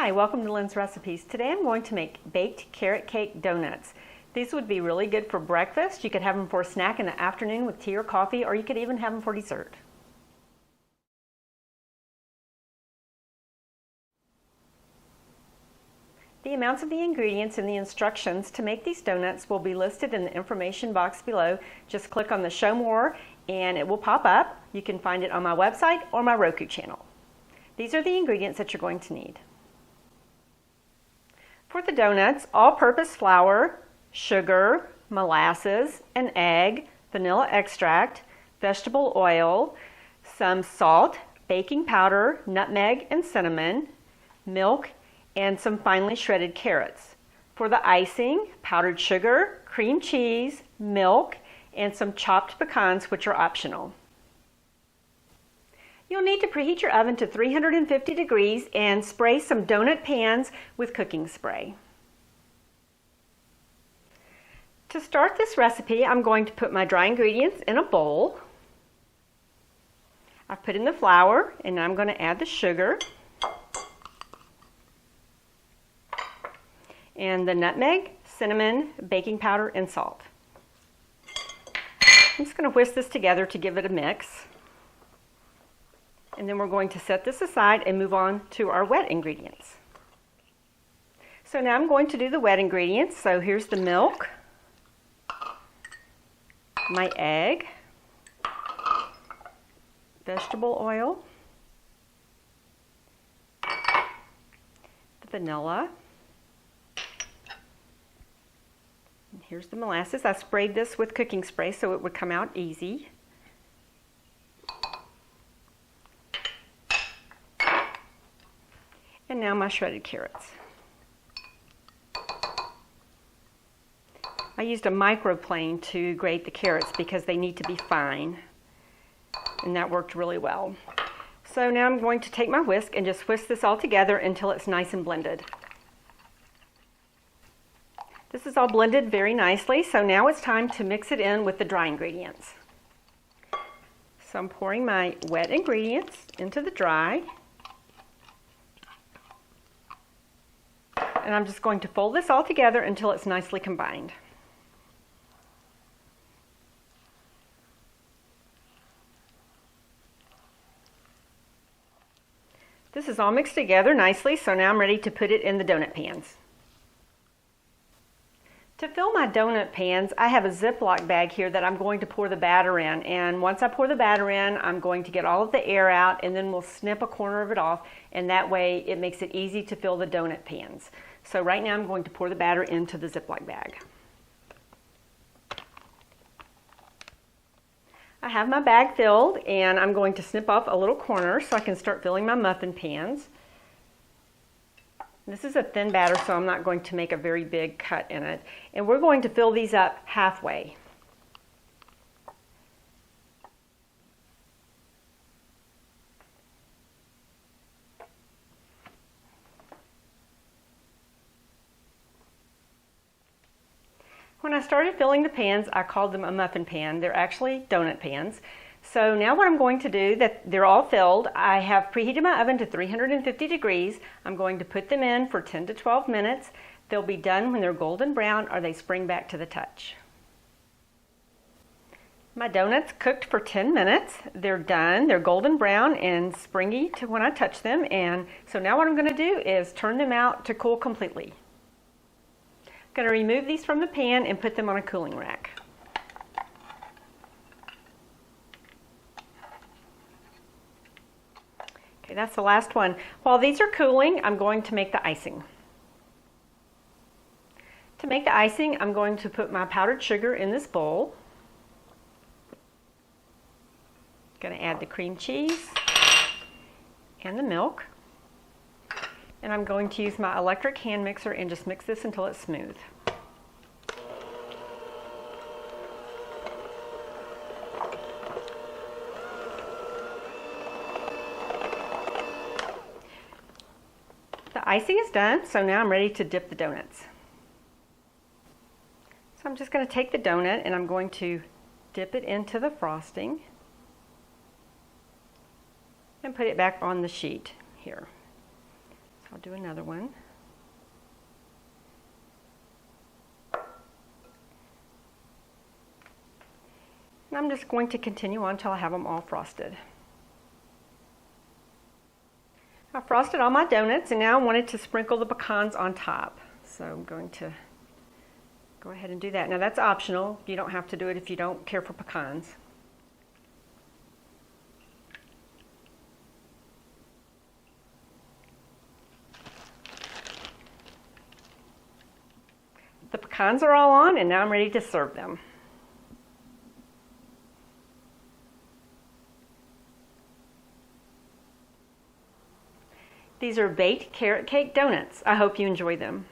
Hi, welcome to Lynn's Recipes. Today I'm going to make baked carrot cake donuts. These would be really good for breakfast. You could have them for a snack in the afternoon with tea or coffee, or you could even have them for dessert. The amounts of the ingredients and the instructions to make these donuts will be listed in the information box below. Just click on the Show More and it will pop up. You can find it on my website or my Roku channel. These are the ingredients that you're going to need. For the donuts, all-purpose flour, sugar, molasses, an egg, vanilla extract, vegetable oil, some salt, baking powder, nutmeg and cinnamon, milk, and some finely shredded carrots. For the icing, powdered sugar, cream cheese, milk, and some chopped pecans, which are optional. You'll need to preheat your oven to 350 degrees and spray some donut pans with cooking spray. To start this recipe, I'm going to put my dry ingredients in a bowl. I've put in the flour and now I'm going to add the sugar and the nutmeg, cinnamon, baking powder, and salt. I'm just going to whisk this together to give it a mix. And then we're going to set this aside and move on to our wet ingredients. So now I'm going to do the wet ingredients. So here's the milk, my egg, vegetable oil, the vanilla, and here's the molasses. I sprayed this with cooking spray so it would come out easy. And now my shredded carrots. I used a microplane to grate the carrots because they need to be fine, and that worked really well. So now I'm going to take my whisk and just whisk this all together until it's nice and blended. This is all blended very nicely, so now it's time to mix it in with the dry ingredients. So I'm pouring my wet ingredients into the dry. And I'm just going to fold this all together until it's nicely combined. This is all mixed together nicely, so now I'm ready to put it in the donut pans. To fill my donut pans, I have a Ziploc bag here that I'm going to pour the batter in. And once I pour the batter in, I'm going to get all of the air out, and then we'll snip a corner of it off, and that way it makes it easy to fill the donut pans. So right now I'm going to pour the batter into the Ziploc bag. I have my bag filled, and I'm going to snip off a little corner so I can start filling my muffin pans. This is a thin batter, so I'm not going to make a very big cut in it. And we're going to fill these up halfway. When I started filling the pans, I called them a muffin pan. They're actually donut pans. So now what I'm going to do, that they're all filled, I have preheated my oven to 350 degrees. I'm going to put them in for 10 to 12 minutes. They'll be done when they're golden brown or they spring back to the touch. My donuts cooked for 10 minutes. They're done. They're golden brown and springy to when I touch them. And so now what I'm going to do is turn them out to cool completely. I'm going to remove these from the pan and put them on a cooling rack. Okay, that's the last one. While these are cooling, I'm going to make the icing. To make the icing, I'm going to put my powdered sugar in this bowl. I'm going to add the cream cheese and the milk. And I'm going to use my electric hand mixer and just mix this until it's smooth. The icing is done, so now I'm ready to dip the donuts. So I'm just going to take the donut and I'm going to dip it into the frosting and put it back on the sheet here. So I'll do another one. And I'm just going to continue on until I have them all frosted. I frosted all my donuts, and now I wanted to sprinkle the pecans on top. So I'm going to go ahead and do that. Now that's optional. You don't have to do it if you don't care for pecans. The pecans are all on, and now I'm ready to serve them. These are baked carrot cake donuts. I hope you enjoy them.